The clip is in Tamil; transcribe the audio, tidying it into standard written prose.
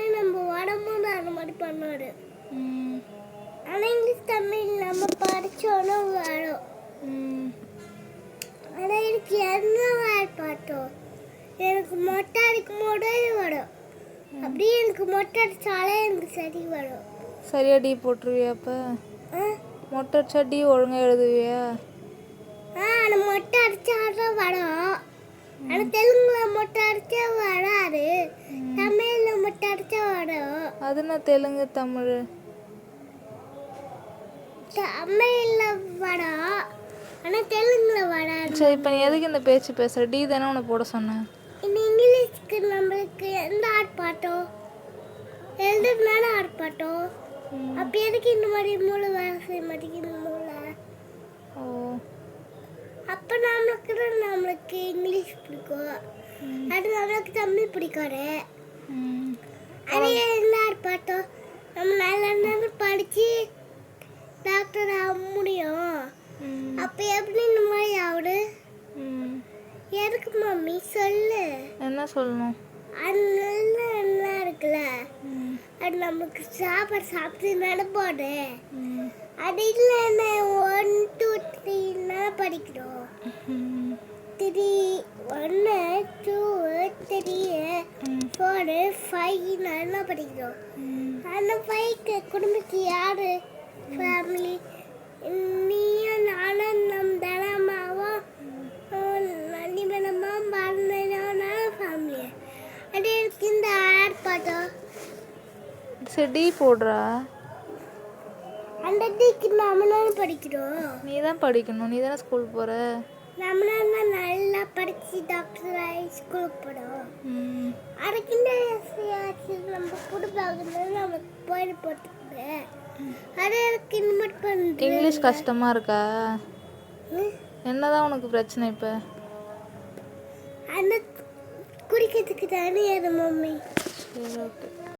ஆனால் நம்ம உடம்பும் அந்த மாதிரி பண்ணுவார். ஆனால் இங்கிலீஷ் தமிழ் நம்ம படித்தோன்னா வரும். ஆனால் எனக்கு என்ன பார்த்தோம், எனக்கு மொட்டை அடிக்கும் போதே வரும். அப்படியே எனக்கு மொட்டை அடித்தாலே எனக்கு சரி வரும். சரியா டீ போட்டுருவியா? அப்போ மொட்டை அடிச்சா டீ ஒழுங்காக எழுதுவியா? ஆனால் மொட்டை அடித்தாதான் வரும். ஆனால் தெலுங்குல மொட்டை அடித்தா வராது, தமிழில் மொட்டை அடித்தா வரும். அதுனா தெலுங்கு தமிழ் தமிழில் வரும், ஆனால் தெலுங்குல வராது. சரி, இப்போ நீ எதுக்கு இந்த பேச்சு பேசுகிற? டீ தானே உன்னை போட சொன்னேன். இன்னும் இங்கிலீஷ்க்கு நம்மளுக்கு எந்த ஆர்ப்பாட்டம் எழுதுனால ஆர்ப்பாட்டம். அப்போ எதுக்கு இந்த மாதிரி மூளை வேலை செய்ய மாட்டேங்குது மூளை? ஓ, அப்போ நம்மளுக்கு இங்கிலீஷ் பிடிக்கும், அது நம்மளுக்கு தமிழ் பிடிக்காது. அதே என்ன ஆர்ப்பாட்டம், நம்ம நல்ல நேரம் படித்து டாக்டர் ஆக முடியும். அப்போ எப்படி இந்த மாதிரி ஆகுது? எதுக்கு மம்மி சொல்லு? என்ன சொல்லணும்? அது நல்லா இருக்குல்ல, அது நமக்கு சாப்பிட்டு நடப்போடு. அது இல்லை 1 2 3 படிக்கிறோம். 3 1 2 3 4 5 நல்லா படிக்கிறோம். அந்த 5க்கு குடும்பத்து யாரு ஃபேமிலி? நீயும் நானும் நம் தனமாவும் நன்னிமனமா மறந்தாலும் ஃபேமிலி. அது எனக்கு இந்த ஆர்ப்பாட்டம். சரி, டீ போடுறா. அந்த டீக்கு நம்மளாலும் படிக்கிறோம். நீ தான் படிக்கணும், நீ தானே ஸ்கூல் போகிற. நம்மளால நல்லா படித்து டாக்டர் ஆகி ஸ்கூலுக்கு போகிறோம். அதுக்கு இந்த நம்ம குடுப்பாங்க நமக்கு போயிட்டு போட்டுருக்கு. அது எனக்கு இந்த மாதிரி பண்ணுறது. இங்கிலீஷ் கஷ்டமாக இருக்கா? என்னதான் உனக்கு பிரச்சனை இப்போ? அந்த குடிக்கிறதுக்கு தானே அது மம்மி. சரி, ஓகே.